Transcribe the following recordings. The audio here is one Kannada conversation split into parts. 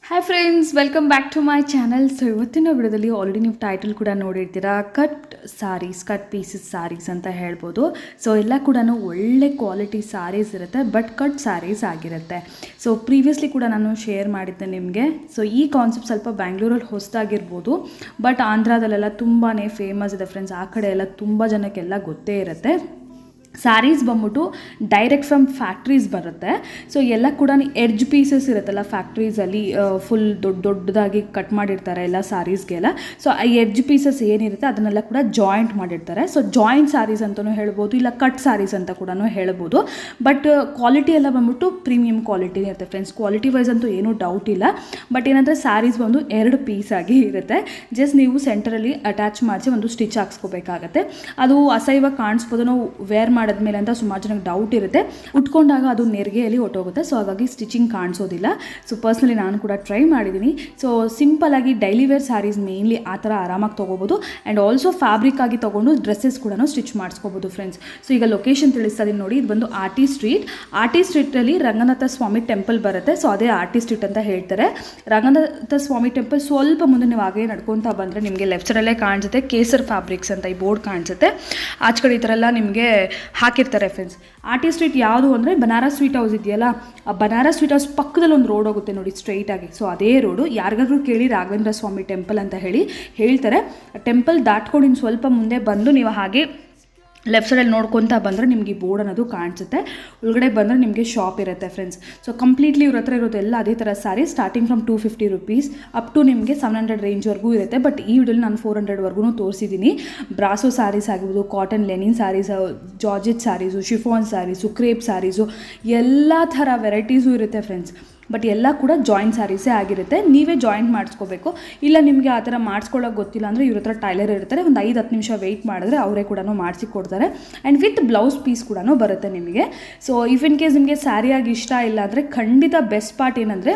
Hi friends, welcome back to my channel. So ಇವತ್ತಿನ ವಿಡಿಯೋದಲ್ಲಿ ಆಲ್ರೆಡಿ ನೀವು ಟೈಟಲ್ ಕೂಡ ನೋಡಿರ್ತೀರಾ, cut saris, cut pieces saris ಅಂತ ಹೇಳ್ಬೋದು. ಸೊ ಎಲ್ಲ ಕೂಡ ಒಳ್ಳೆ ಕ್ವಾಲಿಟಿ ಸಾರೀಸ್ ಇರುತ್ತೆ, ಬಟ್ ಕಟ್ ಸಾರೀಸ್ ಆಗಿರುತ್ತೆ. ಸೊ ಪ್ರೀವಿಯಸ್ಲಿ ಕೂಡ ನಾನು ಶೇರ್ ಮಾಡಿದ್ದೆ ನಿಮಗೆ. ಸೊ ಈ ಕಾನ್ಸೆಪ್ಟ್ ಸ್ವಲ್ಪ ಬ್ಯಾಂಗ್ಳೂರಲ್ಲಿ ಹೊಸದಾಗಿರ್ಬೋದು, ಬಟ್ ಆಂಧ್ರದಲ್ಲೆಲ್ಲ ತುಂಬಾ ಫೇಮಸ್ ಇದೆ ಫ್ರೆಂಡ್ಸ್. ಆ ಕಡೆ ಎಲ್ಲ ತುಂಬ ಜನಕ್ಕೆಲ್ಲ ಗೊತ್ತೇ ಇರುತ್ತೆ. ಸ್ಯಾರೀಸ್ ಬಂದ್ಬಿಟ್ಟು ಡೈರೆಕ್ಟ್ ಫ್ರಮ್ ಫ್ಯಾಕ್ಟ್ರೀಸ್ ಬರುತ್ತೆ. ಸೊ ಎಲ್ಲ ಕೂಡ ಎಡ್ಜ್ ಪೀಸಸ್ ಇರುತ್ತಲ್ಲ ಫ್ಯಾಕ್ಟ್ರೀಸಲ್ಲಿ, ಫುಲ್ ದೊಡ್ಡದಾಗಿ ಕಟ್ ಮಾಡಿರ್ತಾರೆ ಎಲ್ಲ ಸ್ಯಾರೀಸ್ಗೆಲ್ಲ. ಸೊ ಆ ಎಡ್ಜ್ ಪೀಸಸ್ ಏನಿರುತ್ತೆ ಅದನ್ನೆಲ್ಲ ಕೂಡ ಜಾಯಿಂಟ್ ಮಾಡಿರ್ತಾರೆ. ಸೊ ಜಾಯಿಂಟ್ ಸ್ಯಾರೀಸ್ ಅಂತಲೂ ಹೇಳ್ಬೋದು, ಇಲ್ಲ ಕಟ್ ಸ್ಯಾರೀಸ್ ಅಂತ ಕೂಡ ಹೇಳ್ಬೋದು. ಬಟ್ ಕ್ವಾಲಿಟಿ ಎಲ್ಲ ಬಂದ್ಬಿಟ್ಟು ಪ್ರೀಮಿಯಂ ಕ್ವಾಲಿಟಿನೇ ಇರುತ್ತೆ ಫ್ರೆಂಡ್ಸ್. ಕ್ವಾಲಿಟಿ ವೈಸ್ ಅಂತೂ ಏನೂ ಡೌಟ್ ಇಲ್ಲ. ಬಟ್ ಏನಂದರೆ ಸ್ಯಾರೀಸ್ ಬಂದು 2 ಪೀಸ್ ಆಗಿ ಇರುತ್ತೆ. ಜಸ್ಟ್ ನೀವು ಸೆಂಟರಲ್ಲಿ ಅಟ್ಯಾಚ್ ಮಾಡಿಸಿ ಒಂದು ಸ್ಟಿಚ್ ಹಾಕ್ಸ್ಕೋಬೇಕಾಗತ್ತೆ. ಅದು ಅಸಹ್ಯವಾಗಿ ಕಾಣಿಸ್ಬೋದು, ನಾವು ವೇರ್ ಮಾಡಿದ್ಮೇಲೆ ಅಂತ ಸುಮಾರು ಜನಕ್ಕೆ ಡೌಟ್ ಇರುತ್ತೆ. ಉಟ್ಕೊಂಡಾಗ ಅದು ನೆರಿಗೆಯಲ್ಲಿ ಹೊಟ್ಟೋಗುತ್ತೆ. ಸೊ ಹಾಗಾಗಿ ಸ್ಟಿಚಿಂಗ್ ಕಾಣಿಸೋದಿಲ್ಲ. ಸೊ ಪರ್ಸ್ನಲಿ ನಾನು ಕೂಡ ಟ್ರೈ ಮಾಡಿದ್ದೀನಿ. ಸೊ ಸಿಂಪಲ್ ಆಗಿ ಡೈಲಿ ವೇರ್ ಸ್ಯಾರೀಸ್ ಮೇನ್ಲಿ ಆ ಥರ ಆರಾಮಾಗಿ ತೊಗೋಬೋದು. ಆ್ಯಂಡ್ ಆಲ್ಸೋ ಫ್ಯಾಬ್ರಿಕ್ ಆಗಿ ತೊಗೊಂಡು ಡ್ರೆಸ್ಸಸ್ ಕೂಡ ಸ್ಟಿಚ್ ಮಾಡಿಸ್ಕೋಬೋದು ಫ್ರೆಂಡ್ಸ್. ಸೊ ಈಗ ಲೊಕೇಶನ್ ತಿಳಿಸ್ತಾ ಇದೀನಿ ನೋಡಿ. ಇದು ಬಂದು ಆರ್ಟಿ ಸ್ಟ್ರೀಟ್. ಆರ್ಟಿ ಸ್ಟ್ರೀಟಲ್ಲಿ ರಂಗನಾಥ ಸ್ವಾಮಿ ಟೆಂಪಲ್ ಬರುತ್ತೆ. ಸೊ ಅದೇ ಆರ್ಟಿ ಸ್ಟ್ರೀಟ್ ಅಂತ ಹೇಳ್ತಾರೆ. ರಂಗನಾಥ ಸ್ವಾಮಿ ಟೆಂಪಲ್ ಸ್ವಲ್ಪ ಮುಂದೆ ನೀವು ಹಾಗೆ ನಡ್ಕೊತಾ ಬಂದರೆ ನಿಮಗೆ ಲೆಫ್ಟ್ ಸೈಡಲ್ಲೇ ಕಾಣಿಸುತ್ತೆ ಕೇಸರ್ ಫ್ಯಾಬ್ರಿಕ್ಸ್ ಅಂತ ಈ ಬೋರ್ಡ್ ಕಾಣಿಸುತ್ತೆ. ಆಚೆ ಕಡೆ ಈ ಥರ ಎಲ್ಲ ನಿಮಗೆ ಹಾಕಿರ್ತಾರೆ ಫ್ರೆಂಡ್ಸ್. ಆರ್ಟಿ ಸ್ಟ್ರೀಟ್ ಯಾವುದು ಅಂದರೆ ಬನಾರಸ್ ಸ್ವೀಟ್ ಹೌಸ್ ಇದೆಯಲ್ಲ, ಆ ಬನಾರಸ್ ಸ್ವೀಟ್ ಹೌಸ್ ಪಕ್ಕದಲ್ಲಿ ಒಂದು ರೋಡ್ ಹೋಗುತ್ತೆ ನೋಡಿ ಸ್ಟ್ರೈಟಾಗಿ. ಸೊ ಅದೇ ರೋಡು. ಯಾರಿಗಾದ್ರೂ ಕೇಳಿ ರಾಘವೇಂದ್ರ ಸ್ವಾಮಿ ಟೆಂಪಲ್ ಅಂತ ಹೇಳ್ತಾರೆ. ಟೆಂಪಲ್ ದಾಟ್ಕೊಂಡು ಇನ್ನು ಸ್ವಲ್ಪ ಮುಂದೆ ಬಂದು ನೀವು ಹಾಗೆ ಲೆಫ್ಟ್ ಸೈಡಲ್ಲಿ ನೋಡ್ಕೊತಾ ಬಂದರೆ ನಿಮಗೆ ಈ ಬೋರ್ಡ್ ಅನ್ನೋದು ಕಾಣಿಸುತ್ತೆ. ಒಳಗಡೆ ಬಂದರೆ ನಿಮಗೆ ಶಾಪ್ ಇರುತ್ತೆ ಫ್ರೆಂಡ್ಸ್. ಸೊ ಕಂಪ್ಲೀಟ್ಲಿ ಇವ್ರ ಹತ್ರ ಇರೋದು ಎಲ್ಲ ಅದೇ ಥರ sari, starting from 250 rupees up to ನಿಮಗೆ 700 ರೇಂಜ್ವರೆಗೂ ಇರುತ್ತೆ. ಬಟ್ ಈ ವಿಡಿಯೋಲಿ ನಾನು 400ವರೆಗೂ ತೋರಿಸಿದ್ದೀನಿ. ಬ್ರಾಸೋ ಸ್ಯಾರೀಸ್ ಆಗಿರ್ಬೋದು, cotton linen saris, georgette saris, chiffon saris, crepe saris, ಎಲ್ಲ ಥರ ವೆರೈಟೀಸು ಇರುತ್ತೆ ಫ್ರೆಂಡ್ಸ್. ಬಟ್ ಎಲ್ಲ ಕೂಡ ಜಾಯಿಂಟ್ ಸ್ಯಾರೀಸೇ ಆಗಿರುತ್ತೆ. ನೀವೇ ಜಾಯಿಂಟ್ ಮಾಡಿಸ್ಕೋಬೇಕು. ಇಲ್ಲ ನಿಮಗೆ ಆ ಥರ ಮಾಡಿಸ್ಕೊಳ್ಳೋಕೆ ಗೊತ್ತಿಲ್ಲ ಅಂದರೆ ಇವ್ರ ಹತ್ರ ಟೈಲರ್ ಇರ್ತಾರೆ. ಒಂದು 5-10 ನಿಮಿಷ ವೆಯ್ಟ್ ಮಾಡಿದ್ರೆ ಅವರೇ ಕೂಡ ಮಾಡಿಸಿ ಕೊಡ್ತಾರೆ. ಆ್ಯಂಡ್ ವಿತ್ ಬ್ಲೌಸ್ ಪೀಸ್ ಕೂಡ ಬರುತ್ತೆ ನಿಮಗೆ. ಸೊ ಇಫ್ ಇನ್ ಕೇಸ್ ನಿಮಗೆ ಸ್ಯಾರಿಯಾಗಿ ಇಷ್ಟ ಇಲ್ಲ ಅಂದರೆ ಖಂಡಿತ ಬೆಸ್ಟ್ ಪಾರ್ಟ್ ಏನಂದರೆ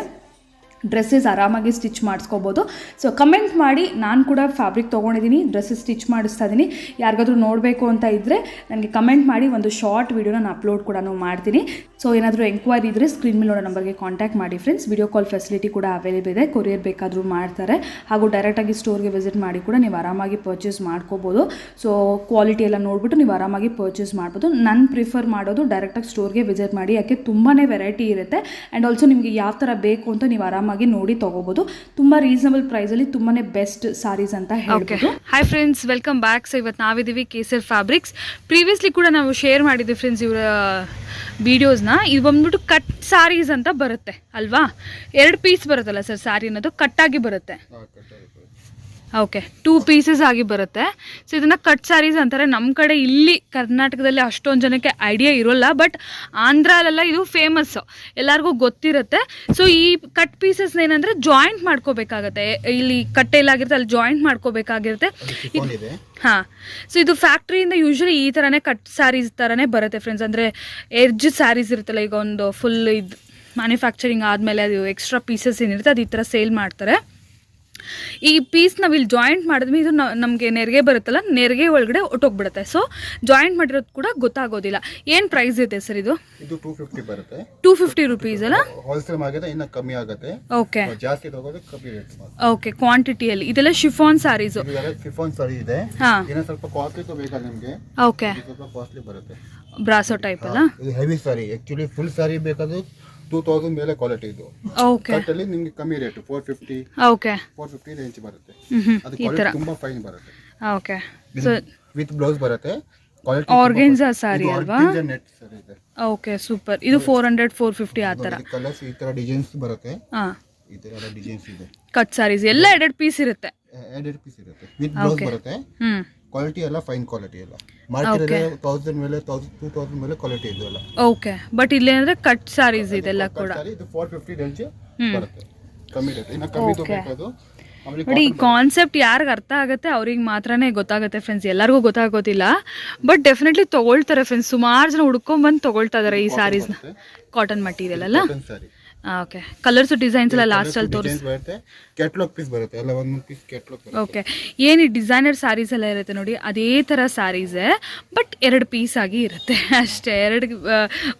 ಡ್ರೆಸ್ಸಸ್ ಆರಾಮಾಗಿ ಸ್ಟಿಚ್ ಮಾಡಿಸ್ಕೋಬೋದು. ಸೊ ಕಮೆಂಟ್ ಮಾಡಿ, ನಾನು ಕೂಡ ಫ್ಯಾಬ್ರಿಕ್ ತೊಗೊಂಡಿದ್ದೀನಿ, ಡ್ರೆಸ್ಸಸ್ ಸ್ಟಿಚ್ ಮಾಡಿಸ್ತಾ ಇದ್ದೀನಿ. ಯಾರಿಗಾದ್ರೂ ನೋಡಬೇಕು ಅಂತ ಇದ್ದರೆ ನನಗೆ ಕಮೆಂಟ್ ಮಾಡಿ, ಒಂದು ಶಾರ್ಟ್ ವೀಡಿಯೋನ ನಾನು ಅಪ್ಲೋಡ್ ಕೂಡ ಮಾಡ್ತೀನಿ. ಸೊ ಏನಾದರೂ ಎಂಕ್ವೈರಿ ಇದ್ದರೆ ಸ್ಕ್ರೀನ್ ಮೇಲೆ ನೋಡೋ ನಂಬರ್ಗೆ ಕಾಂಟ್ಯಾಕ್ಟ್ ಮಾಡಿ ಫ್ರೆಂಡ್ಸ್. ವಿಡಿಯೋ ಕಾಲ್ ಫೆಸಿಲಿಟಿ ಕೂಡ ಅವೈಲೇಬಲ್ ಇದೆ. ಕೊರಿಯರ್ ಬೇಕಾದರೂ ಮಾಡ್ತಾರೆ. ಹಾಗೂ ಡೈರೆಕ್ಟಾಗಿ ಸ್ಟೋರ್ಗೆ ವಿಸಿಟ್ ಮಾಡಿ ಕೂಡ ನೀವು ಆರಾಮಾಗಿ ಪರ್ಚೇಸ್ ಮಾಡ್ಕೋಬೋದು. ಸೊ ಕ್ವಾಲಿಟಿ ಎಲ್ಲ ನೋಡಿಬಿಟ್ಟು ನೀವು ಆರಾಮಾಗಿ ಪರ್ಚೇಸ್ ಮಾಡ್ಬೋದು. ನಾನು ಪ್ರಿಫರ್ ಮಾಡೋದು ಡೈರೆಕ್ಟಾಗಿ ಸ್ಟೋರ್ಗೆ ವಿಸಿಟ್ ಮಾಡಿ, ಯಾಕೆ ತುಂಬಾ ವೆರೈಟಿ ಇರುತ್ತೆ. ಆ್ಯಂಡ್ ಆಲ್ಸೋ ನಿಮಗೆ ಯಾವ ಥರ ಬೇಕು ಅಂತ ನೀವು ಆರಾಮಾಗಿ ನೋಡಿ ತಗೋಬಹುದು. ತುಂಬಾ ರೀಸನಬಲ್ ಪ್ರೈಸ್ ಅಲ್ಲಿ ತುಂಬಾನೇ ಬೆಸ್ಟ್ ಸಾರೀಸ್ ಅಂತ ಹೇಳ್ಬೋದು. Hi friends, welcome back. So ಇವತ್ತು ನಾವಿದ್ದೀವಿ ಕೇಸರ್ ಫ್ಯಾಬ್ರಿಕ್ಸ್. ಪ್ರೀವಿಯಸ್ಲಿ ಕೂಡ ನಾವು ಶೇರ್ ಮಾಡಿದ್ವಿ ಫ್ರೆಂಡ್ಸ್ ಇವರ ವಿಡಿಯೋಸ್ನ. ಇದು ಬಂದ್ಬಿಟ್ಟು ಕಟ್ ಸಾರೀಸ್ ಅಂತ ಬರುತ್ತೆ ಅಲ್ವಾ. 2 ಪೀಸ್ ಬರುತ್ತಲ್ಲ ಸರ್ ಸಾರಿ ಅನ್ನೋದು, ಕಟ್ಟಾಗಿ ಬರುತ್ತೆ. ಓಕೆ, 2 ಪೀಸಸ್ ಆಗಿ ಬರುತ್ತೆ. ಸೊ ಇದನ್ನು ಕಟ್ ಸ್ಯಾರೀಸ್ ಅಂತಾರೆ. ನಮ್ಮ ಕಡೆ ಇಲ್ಲಿ ಕರ್ನಾಟಕದಲ್ಲಿ ಅಷ್ಟೊಂದು ಜನಕ್ಕೆ ಐಡಿಯಾ ಇರೋಲ್ಲ, ಬಟ್ ಆಂಧ್ರಲ್ಲೆಲ್ಲ ಇದು ಫೇಮಸ್ಸು, ಎಲ್ಲರಿಗೂ ಗೊತ್ತಿರುತ್ತೆ. ಸೊ ಈ ಕಟ್ ಪೀಸಸ್ನ ಏನಂದರೆ ಜಾಯಿಂಟ್ ಮಾಡ್ಕೋಬೇಕಾಗತ್ತೆ. ಇಲ್ಲಿ ಕಟ್ಟೆಲ್ಲಾಗಿರುತ್ತೆ ಅಲ್ಲಿ ಜಾಯಿಂಟ್ ಮಾಡ್ಕೋಬೇಕಾಗಿರುತ್ತೆ. ಹಾಂ, ಸೊ ಇದು ಫ್ಯಾಕ್ಟ್ರಿಯಿಂದ ಯೂಶ್ವಲಿ ಈ ಥರನೇ ಕಟ್ ಸ್ಯಾರೀಸ್ ಥರನೇ ಬರುತ್ತೆ ಫ್ರೆಂಡ್ಸ್. ಅಂದರೆ ಎಡ್ಜ್ ಸ್ಯಾರೀಸ್ ಇರುತ್ತಲ್ಲ, ಈಗ ಒಂದು ಫುಲ್ ಇದು ಮ್ಯಾನುಫ್ಯಾಕ್ಚರಿಂಗ್ ಆದಮೇಲೆ ಅದು ಎಕ್ಸ್ಟ್ರಾ ಪೀಸಸ್ ಏನಿರುತ್ತೆ ಅದು ಈ ಥರ ಸೇಲ್ ಮಾಡ್ತಾರೆ. ಈ ಪೀಸ್ ನಾವು ಇಲ್ಲಿ ಜಾಯಿಂಟ್ ಮಾಡಿದ್ಮೇಲೆ ಇದು ನಮಗೆ ನೆರಿಗೆ ಬರುತ್ತಲ್ಲ, ನೆರಿಗೆ ಒಳಗಡೆ ಒಟ್ಟೋಗ್ಬಿಡುತ್ತೆ. ಸೊ ಜಾಯಿಂಟ್ ಮಾಡಿರೋದು ಕೂಡ ಗೊತ್ತಾಗೋದಿಲ್ಲ. ಏನು ಪ್ರೈಸ್ ಇದೆ ಸರ್ ಇದು? 250 ಬರುತ್ತೆ. 250 rupees ಅಲ್ಲ? ಹೋಲ್ಸೇಲ್ ಆಗಿದೆ, ಇನ್ನ ಕಮ್ಮಿ ಆಗುತ್ತೆ. ಓಕೆ, ಜಾಸ್ತಿ ತಗೋದು ಕಮ್ಮಿ ರೇಟ್. ಓಕೆ, ಕ್ವಾಂಟಿಟಿಯಲ್ಲಿ. ಇದೆಲ್ಲ ಶಿಫಾನ್ ಸ್ಯಾರೀಸ್. ಶಿಫಾನ್ ಸಾರಿ ಇದೆ. ಹಾ, ಇನ್ನ ಸ್ವಲ್ಪ ಕಾಸ್ಟ್ಲಿ ತಗೋಬೇಕಾ ನಿಮಗೆ? ಓಕೆ, ಸ್ವಲ್ಪ ಕಾಸ್ಟ್ಲಿ ಬರುತ್ತೆ. ಬ್ರಾಸೋ ಟೈಪ್ ಅಲ್ಲ? ಇದು ಹೆವಿ ಸಾರಿ. ಆಕ್ಚುಲಿ ಫುಲ್ ಸಾರಿ ಬೇಕಾದ್ರೆ 2000 ಮೇಲೆ ಕ್ವಾಲಿಟಿ ಇದು. ಓಕೆ, ಕಟ್ ಅಲ್ಲಿ ನಿಮಗೆ ಕಮ್ಮಿ ರೇಟ್ 450. ಓಕೆ, 450 ರೇಂಜ್ ಬರುತ್ತೆ. ಅದು ಕ್ವಾಲಿಟಿ ತುಂಬಾ ಫೈನ್ ಬರುತ್ತೆ. ಓಕೆ, ಸೊ ವಿತ್ ಬ್ಲೌಸ್ ಬರುತ್ತೆ. ಕ್ವಾಲಿಟಿ ಆರ್ಗೆನ್ಜಾ ಸಾರಿ ಅಲ್ವಾ? ನೆಟ್ ಸಾರಿ ಇದೆ. Okay, super. ಇದು 400 450 ಆ ಥರ ಕಲರ್ಸ್ ಈ ತರ ಡಿಸೈನ್ಸ್ ಬರುತ್ತೆ. ಹಾಂ, ಈ ತರ ಡಿಸೈನ್ಸ್ ಇದೆ. ಕಟ್ ಸ್ಯಾರೀಸ್ ಎಲ್ಲ 2 ಪೀಸ್ ಇರುತ್ತೆ. 2 ಪೀಸ್ ಇರುತ್ತೆ. ವಿತ್ ಬ್ಲೌಸ್ ಬರುತ್ತೆ. ಕ್ವಾಲಿಟಿ ಎಲ್ಲ ಫೈನ್ ಕ್ವಾಲಿಟಿ ಎಲ್ಲ. ಮಾರ್ಕೆಟ್ 1000 ಮೇಲೆ 2000 ಮೇಲೆ ಕ್ವಾಲಿಟಿ ಇದೆ ಎಲ್ಲ. ಓಕೆ, ಬಟ್ ಇಲ್ಲಿ ಅಂದ್ರೆ ಕಟ್ ಸ್ಯಾರೀಸ್ ಇದೆಲ್ಲ ಕೂಡ. ಇದು 450 ರೇಂಜ್ ಬರುತ್ತೆ. ಕಮ್ಮಿ ರೇಟ್. ಇನ್ನ ಕಮ್ಮಿ ತಗೋಬೇಕು. ನೋಡಿ, ಈ ಕಾನ್ಸೆಪ್ಟ್ ಯಾರಿಗೆ ಅರ್ಥ ಆಗುತ್ತೆ ಅವ್ರಿಗೆ ಮಾತ್ರನೇ ಗೊತ್ತಾಗುತ್ತೆ ಫ್ರೆಂಡ್ಸ್, ಎಲ್ಲರಿಗೂ ಗೊತ್ತಾಗೋದಿಲ್ಲ. ಬಟ್ ಡೆಫಿನೆಟ್ಲಿ ತೊಗೊಳ್ತಾರೆ ಫ್ರೆಂಡ್ಸ್. ಸುಮಾರು ಜನ ಹುಡ್ಕೊಂಡ್ಬಂದು ತೊಗೊಳ್ತಾ ಇದಾರೆ ಈ ಸ್ಯಾರೀಸ್ನ. ಕಾಟನ್ ಮಟೀರಿಯಲ್ ಅಲ್ಲ? ಓಕೆ ಕಲರ್ಸ್ ಡಿಸೈನ್ಸ್ ಎಲ್ಲ ಲಾಸ್ಟಲ್ಲಿ ತೋರಿಸಿ. ಡಿಸೈನ್ಸ್ ಬರುತ್ತೆ, ಕ್ಯಾಟ್ಲಾಗ್ ಪೀಸ್ ಬರುತ್ತೆ, ಎಲ್ಲ ಒಂದೊಂದು ಪೀಸ್ ಕ್ಯಾಟ್ಲಾಗ್ ಬರುತ್ತೆ. ಓಕೆ ಏನು ಡಿಸೈನರ್ ಸ್ಯಾರೀಸ್ ಎಲ್ಲ ಇರುತ್ತೆ ನೋಡಿ ಅದೇ ಥರ ಸ್ಯಾರೀಸೇ, ಬಟ್ 2 ಪೀಸ್ ಆಗಿ ಇರುತ್ತೆ ಅಷ್ಟೇ.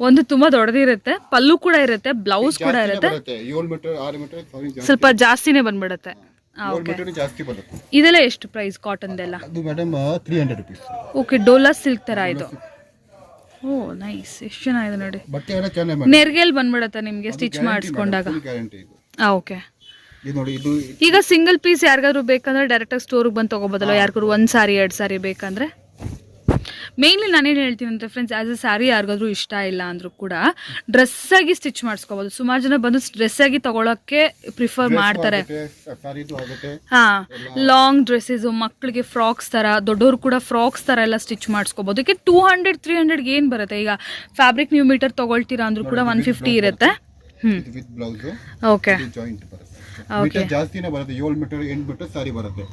ಒಂದು ತುಂಬ ದೊಡ್ಡದಿರುತ್ತೆ, ಪಲ್ಲು ಕೂಡ ಇರುತ್ತೆ, ಬ್ಲೌಸ್ ಕೂಡ ಇರುತ್ತೆ, 7 ಮೀಟರ್ 6 ಮೀಟರ್ ಸ್ವಲ್ಪ ಜಾಸ್ತಿನೇ ಬಂದ್ಬಿಡುತ್ತೆ. 7 ಮೀಟರ್ ಜಾಸ್ತಿ ಬರುತ್ತೆ. ಇದೆಲ್ಲ ಎಷ್ಟು ಪ್ರೈಸ್ ಕಾಟನ್ದೆಲ್ಲ? ಅದು madam 300 rupees. Okay Dhola silk ಥರ ಇದು. ಓ ನೈಸ್, ಎಷ್ಟು ಚೆನ್ನಾಗಿದೆ ನೋಡಿ. ಬಟ್ಟೆ ಎಲ್ಲ ಚೆನ್ನಾಗಿ ನೆರ್ಗೆಲ್ ಬಂದ್ಬಿಡುತ್ತೆ ನಿಮಗೆ ಸ್ಟಿಚ್ ಮಾಡಿಸ್ಕೊಂಡಾಗ. ಗ್ಯಾರಂಟಿ ಇದು. ಓಕೆ ಇದು ನೋಡಿ, ಇದು ಈಗ ಸಿಂಗಲ್ ಪೀಸ್ ಯಾರಿಗಾದ್ರು ಬೇಕಂದ್ರೆ ಡೈರೆಕ್ಟಾಗಿ ಸ್ಟೋರಿಗೆ ಬಂದು ತೊಗೋಬೋದಲ್ಲ, ಯಾರಿಗಾದ್ರು 1 ಸಾರಿ 2 ಸಾರಿ ಬೇಕಂದ್ರೆ? ಮೇನ್ಲಿ ನಾನೇನು ಹೇಳ್ತೀನಿ ಅಂದರೆ ಫ್ರೆಂಡ್ಸ್, ಆ್ಯಸ್ ಎ ಸ್ಯಾರಿ ಯಾರಿಗಾದ್ರೂ ಇಷ್ಟ ಇಲ್ಲ ಅಂದರೂ ಕೂಡ ಡ್ರೆಸ್ಸಾಗಿ ಸ್ಟಿಚ್ ಮಾಡಿಸ್ಕೋಬೋದು. ಸುಮಾರು ಜನ ಬಂದು ಡ್ರೆಸ್ಸಾಗಿ ತೊಗೊಳಕ್ಕೆ ಪ್ರಿಫರ್ ಮಾಡ್ತಾರೆ. ಹಾಂ, ಲಾಂಗ್ ಡ್ರೆಸ್ಸಸ್ಸು, ಮಕ್ಕಳಿಗೆ ಫ್ರಾಕ್ಸ್ ಥರ, ದೊಡ್ಡವರು ಕೂಡ ಫ್ರಾಕ್ಸ್ ಥರ ಎಲ್ಲ ಸ್ಟಿಚ್ ಮಾಡಿಸ್ಕೋಬೋದು. ಇದಕ್ಕೆ 200-300 ಏನು ಬರುತ್ತೆ? ಈಗ ಫ್ಯಾಬ್ರಿಕ್ ನೀವು ಮೀಟರ್ ತೊಗೊಳ್ತೀರಾ ಅಂದರೂ ಕೂಡ 150 ಇರುತ್ತೆ. ಓಕೆ ಮೀಟರ್ ಜಾಸ್ತಿನೇ ಬರುತ್ತೆ, 7 ಮೀಟರ್ 8 ಮೀಟರ್ ಸಾರಿ ಬರುತ್ತೆ.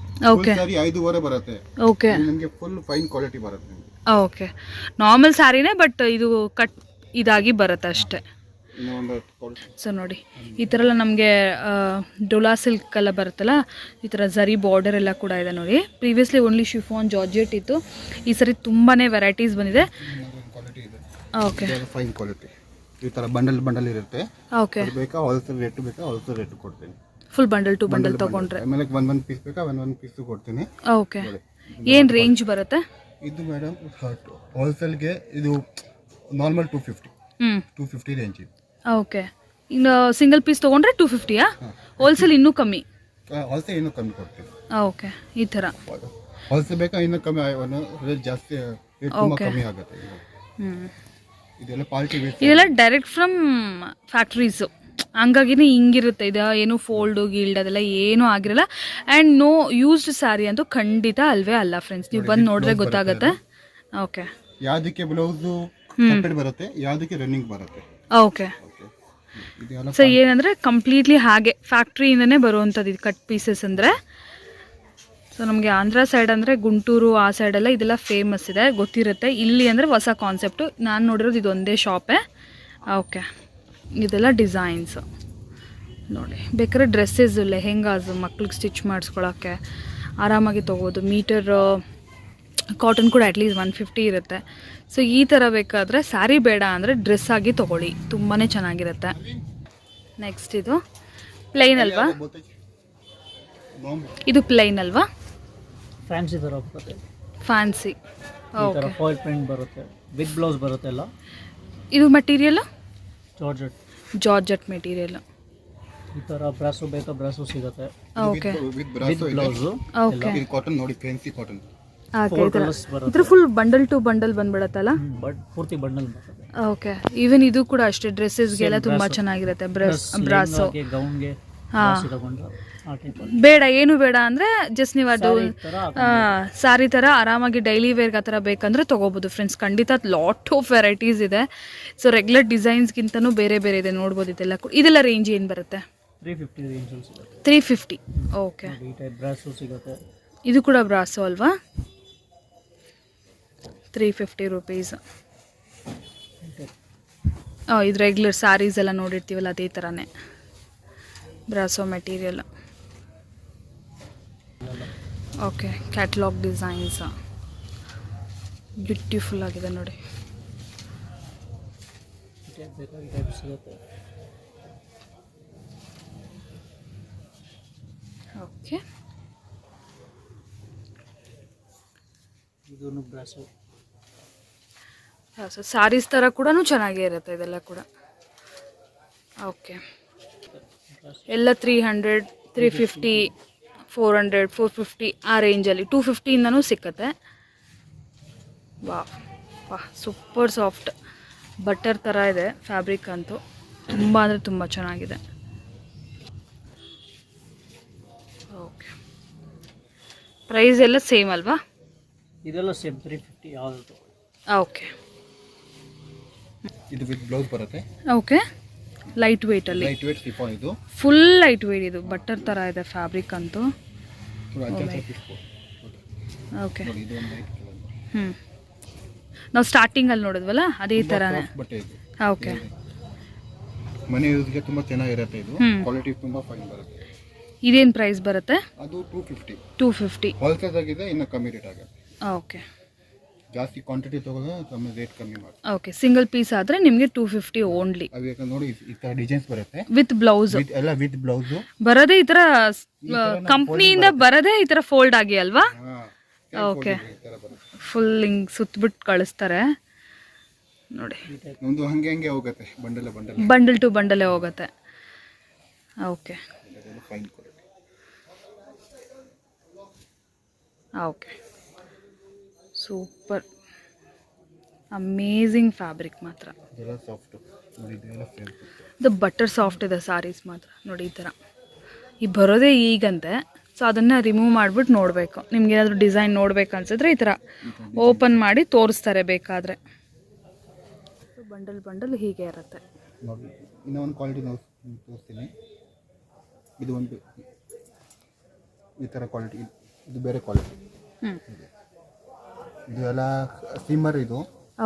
ಸಾರಿ 5.5 ಬರುತ್ತೆ. ಓಕೆ, ನಿಮಗೆ ಫುಲ್ ಫೈನ್ ಕ್ವಾಲಿಟಿ ಬರುತ್ತೆ. ಓಕೆ ನಾರ್ಮಲ್ ಸ್ಯಾರಿನೇ, ಬಟ್ ಇದು ಕಟ್ ಇದಾಗಿ ಬರುತ್ತೆ ಅಷ್ಟೇ. ಸೊ ನೋಡಿ ಈ ಥರ ಎಲ್ಲ ನಮಗೆ ಡೋಲಾ ಸಿಲ್ಕ್ ಎಲ್ಲ ಬರುತ್ತಲ್ಲ, ಈ ಥರ ಝರಿ ಬಾರ್ಡರ್ ಎಲ್ಲ ಕೂಡ ಇದೆ ನೋಡಿ. ಪ್ರೀವಿಯಸ್ಲಿ ಓನ್ಲಿ ಶಿಫಾನ್ ಜಾರ್ಜೆಟ್ ಇತ್ತು, ಈ ಸರಿ ತುಂಬಾ ವೆರೈಟೀಸ್ ಬಂದಿದೆ. ಓಕೆ ಫೈನ್ ಕ್ವಾಲಿಟಿ ಈ ಥರ ಬಂಡಲ್ ಇರುತ್ತೆ. ಓಕೆ ಬೇಕಾ ಹೋಲ್ಸೇಲ್ ರೇಟ್ ಬೇಕಾ ಹೋಲ್ಸೇಲ್ ರೇಟ್ ಕೊಡ್ತೀನಿ. ಫುಲ್ ಬಂಡಲ್ ಟು ಬಂಡಲ್ ತೊಗೊಂಡ್ರೆ ಆಮೇಲೆ ಒಂದೊಂದು ಪೀಸ್ ಬೇಕಾ ಒಂದೊಂದು ಪೀಸ್ ಕೊಡ್ತೀನಿ. ಓಕೆ ಏನು ರೇಂಜ್ ಬರುತ್ತೆ ಇದು ಮೇಡಮ್? ಹೋಲ್ಸೇಲ್ಗೆ ಇದು ನಾರ್ಮಲ್ 250 ರೇಂಜ್ ಇದೆ. ಓಕೆ, ಇನ್ನು ಸಿಂಗಲ್ ಪೀಸ್ ತೊಗೊಂಡ್ರೆ 250ಯಾ? ಹೋಲ್ಸೇಲ್ ಇನ್ನೂ ಕಮ್ಮಿ? ಹೋಲ್ಸೇಲ್ ಇನ್ನೂ ಕಮ್ಮಿ ಕೊಡ್ತೀನಿ. ಓಕೆ, ಈ ಥರ ಹೋಲ್ಸೇಲ್ ಬೇಕಾ ಇನ್ನೂ ಕಮ್ಮಿ, ರೇಟ್ ಜಾಸ್ತಿ, ರೇಟ್ ತುಂಬ ಕಮ್ಮಿ ಆಗುತ್ತೆ. ಇದೆಲ್ಲ ಪಾರ್ಟಿ ವೇರ್, ಇದೆಲ್ಲ ಡೈರೆಕ್ಟ್ ಫ್ರಮ್ ಫ್ಯಾಕ್ಟ್ರೀಸು, ಹಂಗಾಗಿನೇ ಹಿಂಗಿರುತ್ತೆ. ಇದು ಏನು ಫೋಲ್ಡು ಗೀಲ್ಡ್ ಅದೆಲ್ಲ ಏನೂ ಆಗಿರಲ್ಲ. ಆ್ಯಂಡ್ ನೋ ಯೂಸ್ಡ್ ಸ್ಯಾರಿ ಅಂತೂ ಖಂಡಿತ ಅಲ್ವೇ ಅಲ್ಲ ಫ್ರೆಂಡ್ಸ್, ನೀವು ಬಂದು ನೋಡಿದ್ರೆ ಗೊತ್ತಾಗುತ್ತೆ. ಓಕೆ, ಯಾವುದಕ್ಕೆ ಬ್ಲೌಸು ಸಪ್ರೇಟ್ ಬರುತ್ತೆ, ಯಾವುದಕ್ಕೆ ರನ್ನಿಂಗ್ ಬರುತ್ತೆ. ಓಕೆ, ಸೊ ಏನಂದರೆ ಕಂಪ್ಲೀಟ್ಲಿ ಹಾಗೆ ಫ್ಯಾಕ್ಟ್ರಿಯಿಂದನೇ ಬರುವಂಥದ್ದು ಇದು ಕಟ್ ಪೀಸಸ್ ಅಂದರೆ. ಸೊ ನಮಗೆ ಆಂಧ್ರ ಸೈಡ್ ಅಂದರೆ ಗುಂಟೂರು ಆ ಸೈಡೆಲ್ಲ ಇದೆಲ್ಲ ಫೇಮಸ್ ಇದೆ, ಗೊತ್ತಿರುತ್ತೆ. ಇಲ್ಲಿ ಅಂದರೆ ಹೊಸ ಕಾನ್ಸೆಪ್ಟು, ನಾನು ನೋಡಿರೋದು ಇದೊಂದೇ ಶಾಪೇ. ಓಕೆ, ಇದೆಲ್ಲ ಡಿಸೈನ್ಸು ನೋಡಿ. ಬೇಕಾದ್ರೆ ಡ್ರೆಸ್ಸಸ್, ಲೆಹೆಂಗಾಸು ಮಕ್ಳಿಗೆ ಸ್ಟಿಚ್ ಮಾಡಿಸ್ಕೊಳಕ್ಕೆ ಆರಾಮಾಗಿ ತೊಗೋಬೋದು. ಮೀಟರ್ ಕಾಟನ್ ಕೂಡ ಅಟ್ಲೀಸ್ಟ್ 150 ಇರುತ್ತೆ. ಸೊ ಈ ಥರ ಬೇಕಾದರೆ ಸ್ಯಾರಿ ಬೇಡ ಅಂದರೆ ಡ್ರೆಸ್ ಆಗಿ ತೊಗೊಳ್ಳಿ, ತುಂಬಾ ಚೆನ್ನಾಗಿರುತ್ತೆ. ನೆಕ್ಸ್ಟ್ ಇದು ಪ್ಲೈನ್ ಅಲ್ವಾ? ಇದು ಪ್ಲೈನ್ ಅಲ್ವಾ? ಫ್ಯಾನ್ಸಿ ಥರ ಬರುತ್ತೆ. Fancy, okay. ಫಾಯಿಲ್ ಪ್ರಿಂಟ್ ಬರುತ್ತೆ, ವಿತ್ ಬ್ಲೌಸ್ ಬರುತ್ತೆ ಎಲ್ಲ. ಇದು ಮಟೀರಿಯಲ್ ಜಾರ್ಜೆಟ್ ಮೆಟೀರಿಯಲ್. ಈ ಥರ ಬ್ರಾಸು ಬೇಕಾ ಬ್ರಾಸು ಸಿಗುತ್ತೆ. Okay, with brasso blouse. Okay, ಇದು ಕಾಟನ್ ನೋಡಿ, ಫ್ಯಾನ್ಸಿ ಕಾಟನ್. ಇದ್ರ ಫುಲ್ ಬಂಡಲ್ ಟು ಬಂಡಲ್ ಬಂದ್ಬಿಡತ್ತಲ್ಲ? ಬಟ್ ಪೂರ್ತಿ ಬಂಡಲ್ ಬರುತ್ತೆ. ಓಕೆ, ಈವನ್ ಇದು ಕೂಡ ಅಷ್ಟೇ, ಡ್ರೆಸ್ಸಸ್ಗೆಲ್ಲ ತುಂಬಾ ಚೆನ್ನಾಗಿರುತ್ತೆ. ಬ್ರಾಸೋ, ಗೌನ್ಗೆ ಬೇಡ ಏನು ಬೇಡ ಅಂದರೆ ಜಸ್ಟ್ ನೀವು ಅದು ಸಾರಿ ಥರ ಆರಾಮಾಗಿ ಡೈಲಿ ವೇರ್ಗೆ ಆ ಥರ ಬೇಕಂದ್ರೆ ತೊಗೋಬೋದು ಫ್ರೆಂಡ್ಸ್. ಖಂಡಿತ ಲಾಟ್ ಆಫ್ ವೆರೈಟೀಸ್ ಇದೆ. ಸೊ ರೆಗ್ಯುಲರ್ ಡಿಸೈನ್ಸ್ಗಿಂತನೂ ಬೇರೆ ಬೇರೆ ಇದೆ, ನೋಡ್ಬೋದು. ಇದೆಲ್ಲ ರೇಂಜ್ ಏನು ಬರುತ್ತೆ? 350 ರೇಂಜಲ್ಲಿ ಸಿಗುತ್ತೆ. 350, ಓಕೆ. ಈ ಟೈಪ್ ಬ್ರಾಸು ಸಿಗುತ್ತೆ. ಇದು ಕೂಡ ಬ್ರಾಸೋ ಅಲ್ವಾ? 350 ರೂಪೀಸ್. ಇದು ರೆಗ್ಯುಲರ್ ಸ್ಯಾರೀಸ್ ಎಲ್ಲ ನೋಡಿರ್ತೀವಲ್ಲ ಅದೇ ಥರನೇ brasso material. Okay, catalogue designs beautiful ಆಗಿದೆ ನೋಡಿ. ಓಕೆ, ಇದನ್ನು ಬ್ರಾಸೋ. ಸೊ ಸ್ಯಾರೀಸ್ ಥರ ಕೂಡ ಚೆನ್ನಾಗೇ ಇರುತ್ತೆ ಇದೆಲ್ಲ ಕೂಡ. ಓಕೆ, ಎಲ್ಲ 300, 350, 400, 450 ಆ ರೇಂಜಲ್ಲಿ. 250ಇಂದನೂ ಸಿಕ್ಕತ್ತೆ. ವಾ ಸೂಪರ್ ಸಾಫ್ಟ್ ಬಟರ್ ಥರ ಇದೆ ಫ್ಯಾಬ್ರಿಕ್ ಅಂತೂ, ತುಂಬ ಅಂದರೆ ತುಂಬ ಚೆನ್ನಾಗಿದೆ. ಓಕೆ, ಪ್ರೈಸ್ ಎಲ್ಲ ಸೇಮ್ ಅಲ್ವಾ? ಇದೆಲ್ಲ ಸೇಮ್ 350 ಯಾವುದು. ಓಕೆ, ಇದು ವಿತ್ ಬ್ಲೌಸ್ ಬರುತ್ತೆ. ಓಕೆ, ಲೈಟ್ ವೇಟಲ್ಲಿ, ಲೈಟ್ ವೇಟ್ ಶಿಫಾನ್. ಇದು ಫುಲ್ ಲೈಟ್ ವೇಟ್, ಇದು ಬಟರ್ ಥರ ಇದೆ ಫ್ಯಾಬ್ರಿಕ್ ಅಂತೂ. ಓಕೆ, ನಾವು ಸ್ಟಾರ್ಟಿಂಗಲ್ಲಿ ನೋಡಿದ್ವಲ್ಲ ಅದೇ ಥರನೇ. ಓಕೆ, ಮನೆ ಯೂಸ್ಗೆ ತುಂಬ ಚೆನ್ನಾಗಿರುತ್ತೆ ಇದು. ಕ್ವಾಲಿಟಿ ತುಂಬ ಫೈನ್ ಬರುತ್ತೆ. ಇದೇನು ಪ್ರೈಸ್ ಬರುತ್ತೆ? ಅದು 250. 250. ಹೋಲ್ಸೇಲ್ ಆಗಿದೆ, ಇನ್ನು ಕಮ್ಮಿ ರೇಟ್ ಆಗುತ್ತೆ. ಓಕೆ ಜಾಸ್ತಿ ಕ್ವಾಂಟಿಟಿ ತಗೊಂಡ್ರೆ ಕಮ್ಮಿ ರೇಟ್ ಕಮ್ಮಿ ಮಾಡಿ. ಓಕೆ, ಸಿಂಗಲ್ ಪೀಸ್ ಆದರೆ ನಿಮಗೆ 250 ಓನ್ಲಿ. ಅವು ಯಾಕಂದ್ರೆ ನೋಡಿ ಈ ಥರ ಡಿಸೈನ್ಸ್ ಬರುತ್ತೆ ವಿತ್ ಬ್ಲೌಸ್. ಎಲ್ಲ ವಿತ್ ಬ್ಲೌಸು ಬರೋದೇ ಈ ಥರ ಕಂಪ್ನಿಯಿಂದ ಬರೋದೇ ಈ ಥರ ಫೋಲ್ಡ್ ಆಗಿ ಅಲ್ವಾ? ಓಕೆ, ಫುಲ್ ಹಿಂಗೆ ಸುತ್ತಬಿಟ್ಟು ಕಳಿಸ್ತಾರೆ ನೋಡಿ. ಒಂದು ಹಂಗೆ ಹಂಗೆ ಹೋಗುತ್ತೆ, ಬಂಡಲ್ ಟು ಬಂಡಲೇ ಹೋಗುತ್ತೆ. Okay fine quality. Okay, super amazing fabric ಮಾತ್ರ. ಇದೆಲ್ಲ ಸಾಫ್ಟ್ ನೋಡಿ, ಇದೆಲ್ಲ ಫ್ಯಾಬ್ರಿಕ್. ಇದು ಬಟರ್ ಸಾಫ್ಟ್ ಇದೆ ಸಾರೀಸ್ ಮಾತ್ರ ನೋಡಿ. ಈ ಥರ ಈ ಬರೋದೇ ಈಗಂತೆ, ಸೊ ಅದನ್ನು ರಿಮೂವ್ ಮಾಡಿಬಿಟ್ಟು ನೋಡಬೇಕು. ನಿಮ್ಗೆ ಏನಾದರೂ ಡಿಸೈನ್ ನೋಡ್ಬೇಕು ಅನ್ಸಿದ್ರೆ ಈ ಥರ ಓಪನ್ ಮಾಡಿ ತೋರಿಸ್ತಾರೆ ಬೇಕಾದರೆ. ಬಂಡಲ್ ಹೀಗೆ ಇರುತ್ತೆ ನೋಡಿ. ಇನ್ನೂ ಒಂದು ಕ್ವಾಲಿಟಿ ನಾವು ತೋರಿಸ್ತೀನಿ. ಇದು ಒಂದು ಈ ಥರ ಕ್ವಾಲಿಟಿ, ಇದು ಬೇರೆ ಕ್ವಾಲಿಟಿ. ಇದು ಎಲ್ಲ ಸಿಮ್ಮರ್. ಇದು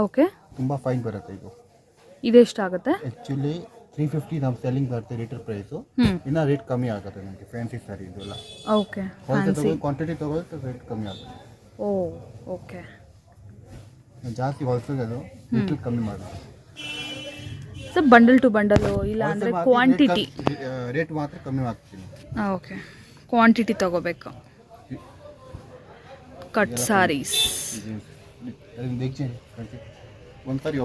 ಓಕೆ, ತುಂಬ ಫೈನ್ ಬರುತ್ತೆ. ಇದೆಷ್ಟಾಗುತ್ತೆ? ಆ್ಯಕ್ಚುಲಿ 350 ನಾವು ಸೆಲ್ಲಿಂಗ್ ಬರುತ್ತೆ ಲೀಟರ್ ಪ್ರೈಸು. ಇನ್ನೂ ರೇಟ್ ಕಮ್ಮಿ ಆಗುತ್ತೆ ನಮಗೆ. ಫ್ಯಾನ್ಸಿ ಸ್ಯಾರಿ ಇದೆಲ್ಲ. ಓಕೆ, ಕ್ವಾಂಟಿಟಿ ತಗೊಳ್ತಾ ರೇಟ್ ಕಮ್ಮಿ ಆಗುತ್ತೆ. ಓ ಓಕೆ, ಜಾಸ್ತಿ ಹೋಲ್ಸೇಲ್ ಅದು ರೇಟ್ ಕಮ್ಮಿ ಮಾಡುತ್ತೆ. ಸೊ ಬಂಡಲ್ ಟು ಬಂಡಲು ಇಲ್ಲ ಅಂದರೆ ಕ್ವಾಂಟಿಟಿ ರೇಟ್ ಮಾತ್ರ ಕಮ್ಮಿ ಆಗ್ತೀನಿ. ಓಕೆ, ಕ್ವಾಂಟಿಟಿ ತಗೋಬೇಕು. ಕಟ್ ಸಾರೀಸ್ ಒಂದ್ಸಾರಿ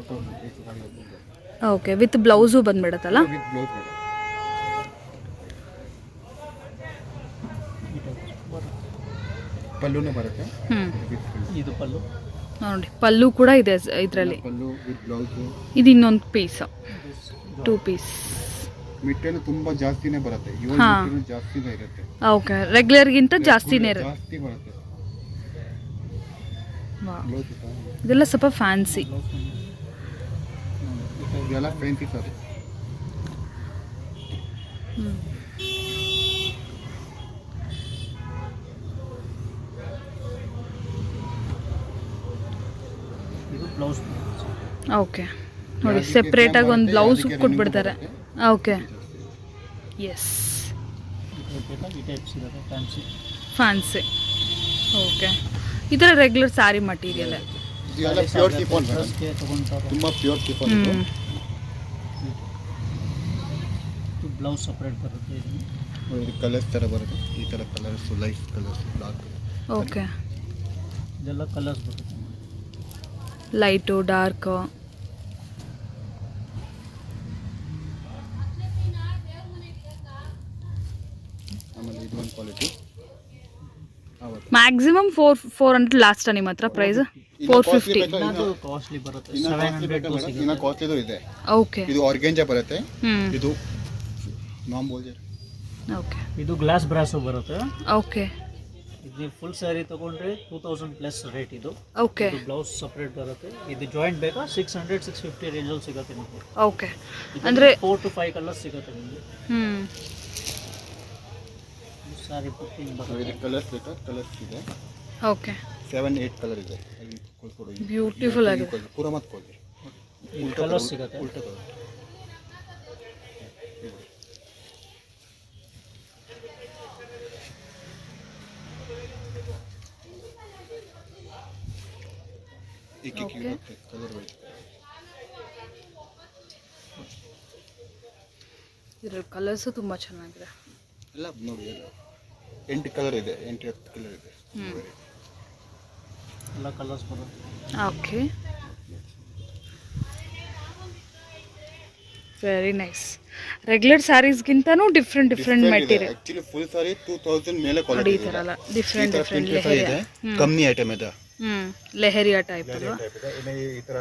ಓಕೆ, ವಿತ್ ಬ್ಲೌಸು ಬಂದ್ಬಿಡತ್ತಲ್ಲ? ವಿತ್ ಬ್ಲೌಸ್ ಪಲ್ಲುನೇ ಬರುತ್ತೆ. ಇದು ಪಲ್ಲು ನೋಡಿ, ಪಲ್ಲು ಕೂಡ ಇದೆ ಇದರಲ್ಲಿ. Pallu with blouse. ಇದು ಇನ್ನೊಂದು ಪೀಸ್, 2 ಪೀಸ್. ಮಿಟ್ಟೆನು ತುಂಬ ಜಾಸ್ತಿನೇ ಬರುತ್ತೆ. ಜಾಸ್ತಿನೇ ಇರುತ್ತೆ. ಓಕೆ, ರೆಗ್ಯುಲರ್ಗಿಂತ ಜಾಸ್ತಿನೇ ಇರುತ್ತೆ. ಜಾಸ್ತಿ ಬರುತ್ತೆ. ಇದೆಲ್ಲ ಸ್ವಲ್ಪ ಫ್ಯಾನ್ಸಿ. ಇದೆಲ್ಲ ಫ್ಯಾನ್ಸಿ ಸರ್. ಇದು ಬ್ಲೌಸ್. ಓಕೆ ನೋಡಿ, ಸೆಪ್ರೇಟಾಗಿ ಒಂದು ಬ್ಲೌಸ್ ಕೊಟ್ಬಿಡ್ತಾರೆ. Okay, S, fancy. ಓಕೆ, ಈ ಥರ regular sari material. Pure chiffon, ತುಂಬ ಪ್ಯೂರ್ ಶಿಫಾನ್. ಬ್ಲೌಸ್ ಸಪ್ರೇಟ್ ಬರುತ್ತೆ. ಇದು ಕಲರ್ಸ್ ಥರ ಬರುತ್ತೆ. ಈ ಥರ colours, light colours, dark. Okay, ಇದೆಲ್ಲ ಕಲರ್ಸ್ ಬರುತ್ತೆ. Light, dark. ಆಮೇಲೆ ಇದು ಒಂದು ಕ್ವಾಲಿಟಿ. ಮ್ಯಾಕ್ಸಿಮಮ್ 400 ಲಾಸ್ಟ್ ನಿಮ್ಮ ಹತ್ರ ಪ್ರೈಸ್? 450. ಕಾಸ್ಟ್ಲಿ ಬರುತ್ತೆ. ಇನ್ನ ಕಾಸ್ಟ್ಲಿದು ಇದೆ. ಓಕೆ, ಇದು ಆರ್ಗೆಂಜಾ ಬರುತ್ತೆ. ಇದು ನಾಮ್ ಬೋಲ್ಜರ್. ಓಕೆ, ಇದು ಗ್ಲಾಸ್ ಬ್ರಾಸೋ ಬರುತ್ತೆ. ಓಕೆ, ಇದು ಫುಲ್ ಸ್ಯಾರಿ ತಗೊಂಡ್ರೆ 2000 ಪ್ಲಸ್ ರೇಟ್. ಇದು ಓಕೆ, ಬ್ಲೌಸ್ ಸಪ್ರೇಟ್ ಬರುತ್ತೆ. ಇದು ಜಾಯಿಂಟ್ ಬೇಕಾ 600-650 ರೇಂಜಲ್ಲಿ ಸಿಗುತ್ತೆ ನಿಮಗೆ. ಓಕೆ, ಅಂದರೆ 4 to 5 ಕಲರ್ಸ್ ಸಿಗುತ್ತೆ ನಿಮಗೆ. ಸಾರಿ ಪುಟ್ಟಿಂಗ್ ಬರುತ್ತೆ. ಇದು ಕಲರ್ಸ್ ಬೇಕಾ? ಕಲರ್ಸ್ ಇದೆ. ಓಕೆ, 7-8 ಕಲರ್ ಇದೆ. ಬ್ಯೂಟಿಫುಲ್ ಆಗಿದೆ. ಪೂರ ಮತ್ ಕೊಡಿ. ಕಲರ್ಸ್ ಸಿಗುತ್ತೆ. ಉಲ್ಟಾ ಕಲರ್. ಇದರಲ್ಲಿ ಕಲರ್ಸು ತುಂಬ ಚೆನ್ನಾಗಿದೆ. ಎಲ್ಲ ನೋಡಿ, 8 ಕಲರ್ ಇದೆ. 8-10 ಕಲರ್ ಇದೆ. ಎಲ್ಲ ಕಲರ್ಸ್ ಬರುತ್ತೆ. Okay, very nice. ರೆಗ್ಯುಲರ್ ಸ್ಯಾರೀಸ್ಗಿಂತನೂ different material. Actually full sari 2000 ಮೇಲೆ ನೋಡಿ. ಕ್ವಾಲಿಟಿ ಈ ಥರ ಅಲ್ಲ, ಡಿಫ್ರೆಂಟ್ ಲೆಹರಿಯಾ. ಕಮ್ಮಿ ಐಟಮ್ ಇದೆ. ಲೆಹರಿಯಾ ಟೈಪ್ ಅಲ್ವಾ?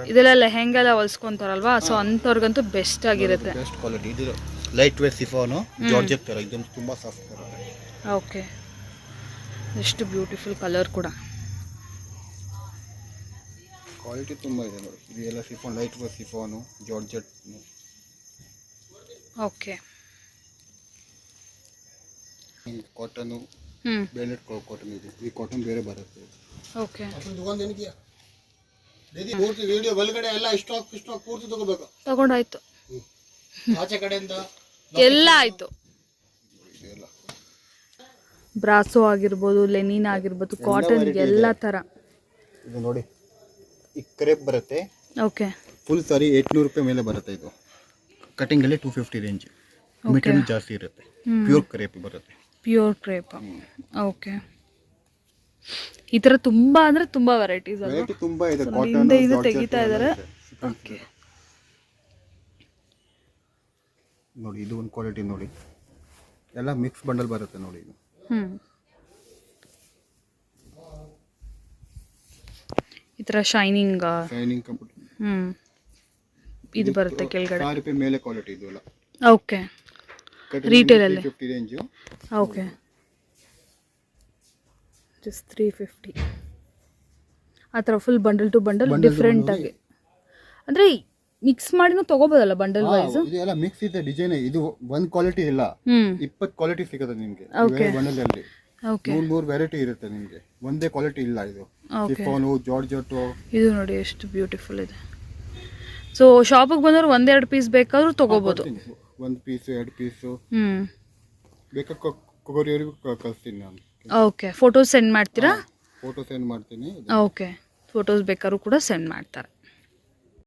ಇದೆಲ್ಲ ಲೆಹೆಂಗಾ ಎಲ್ಲ ಹೊಲ್ಸ್ಕೊಂತಾರಲ್ವಾ, ಸೊ ಅಂಥವ್ರಿಗಂತೂ ಬೆಸ್ಟ್ ಆಗಿರುತ್ತೆ. Best quality. ಇದು ಲೈಟ್ ವೇಟ್ ಸಿಫಾನು, ಜಾರ್ಜೆಟ್ ಥರ ಇದೊಂದು ತುಂಬ ಸಾಫ್ಟ್ ಬರುತ್ತೆ. ಓಕೆ, ಎಷ್ಟು ಬ್ಯೂಟಿಫುಲ್ ಕಲರ್ ಕೂಡ. ಕ್ವಾಲಿಟಿ ತುಂಬ ಇದೆ ನೋಡಿ. ಇದು ಎಲ್ಲ chiffon, light weight ಸಿಫಾನು, georgette. Okay, cotton, blended cotton ಇದೆ. ಈ ಕಾಟನ್ ಬೇರೆ ಬರುತ್ತೆ. ಓಕೆ, ವಿಡಿಯೋ ಒಳಗಡೆ ಎಲ್ಲ ಸ್ಟಾಕ್ ಪೂರ್ತಿ ತಗೋಬೇಕು. ತಗೊಂಡಾಯ್ತು. ಆಚೆ ಕಡೆಯಿಂದ ಎಲ್ಲ ಆಯಿತು. ಇದೆಲ್ಲ ಬ್ರಾಸೋ ಆಗಿರ್ಬೋದು, ಲೆನಿನ್ ಆಗಿರ್ಬೋದು, ಕಾಟನ್ variety ಎಲ್ಲ ಇದೆ. ಥರ. ಇದು ನೋಡಿ ಈ ಕ್ರೇಪ್ ಬರುತ್ತೆ, ಓಕೆ ಫುಲ್ ಸಾರಿ 800 ರೂಪಾಯಿ ಮೇಲೆ ಬರುತ್ತೆ. ಇದು ಕಟಿಂಗಲ್ಲಿ 250 ರೇಂಜ್, ಮೆಟೀರಿಯಲ್ ಜಾಸ್ತಿ ಇರುತ್ತೆ, ಪ್ಯೂರ್ ಕ್ರೇಪ್ ಬರುತ್ತೆ. Pure crepe. ಓಕೆ, ಈ ಥರ ತುಂಬ ಅಂದರೆ ತುಂಬ ವೆರೈಟೀಸ್ ಅಲ್ವಾ? ವೆರೈಟಿ ತುಂಬಾ ಇದೆ. So, ಕಾಟನ್ ಹಿಂದೆ ಇದು ತೆಗಿತಾ ಇದ್ದಾರೆ. ಓಕೆ, ನೋಡಿ ಇದು ಒಂದು ಕ್ವಾಲಿಟಿ ನೋಡಿ, ಎಲ್ಲ ಮಿಕ್ಸ್ ಬಂಡಲ್ ಬರುತ್ತೆ ನೋಡಿ. ಇದು ಈ ಥರ ಶೈನಿಂಗ್ ಶೈನಿಂಗ್ ಕಂಪ್ಯೂಟರ್ ಇದು ಬರುತ್ತೆ ಕೆಳಗಡೆ. 100 ರೂಪಾಯಿ ಮೇಲೆ ಕ್ವಾಲಿಟಿ ಇದು ಎಲ್ಲ. ಓಕೆ, ರಿಟೇಲ್ ಅಲ್ಲಿ 50 ರೇಂಜ್. ಓಕೆ, ಜಸ್ಟ್ 350 ಆ ಥರ full bundle to bundle different ಆಗಿ, ಅಂದರೆ ಮಿಕ್ಸ್ ಮಾಡಿನೂ ತಗೋಬೋದಲ್ಲ ಬಂಡಲ್ ವೈಸ್? ಇದು ಎಲ್ಲ ಮಿಕ್ಸ್ ಇದೆ ಡಿಸೈನ್. ಇದು ಒಂದು ಕ್ವಾಲಿಟಿ ಇಲ್ಲ, 20 ಕ್ವಾಲಿಟಿ ಸಿಗುತ್ತೆ ನಿಮಗೆ ಬಂಡಲ್ ಅಲ್ಲಿ. ಓಕೆ, 3 ವೆರೈಟಿ ಇರುತ್ತೆ ನಿಮಗೆ, ಒಂದೇ ಕ್ವಾಲಿಟಿ ಇಲ್ಲ. ಇದು ಶಿಫಾನು, ಜಾರ್ಜೆಟ್. ಇದು ನೋಡಿ ಎಷ್ಟು ಬ್ಯೂಟಿಫುಲ್ ಇದೆ. ಸೊ ಶಾಪಿಗೆ ಬಂದವರು 1-2 ಪೀಸ್ ಬೇಕಾದ್ರೂ ತಗೋಬೋದು. 1 ಪೀಸ್ 2 ಪೀಸು ಬೇಕಾ ಕೊರಿಯರ್ಗೂ ಕಳಿಸ್ತೀನಿ ನಾನು. ಓಕೆ, ಫೋಟೋಸ್ ಸೆಂಡ್ ಮಾಡ್ತೀರಾ? ಫೋಟೋ ಸೆಂಡ್ ಮಾಡ್ತೀನಿ. ಓಕೆ, ಫೋಟೋಸ್ ಬೇಕಾದ್ರೂ ಕೂಡ ಸೆಂಡ್ ಮಾಡ್ತಾರೆ.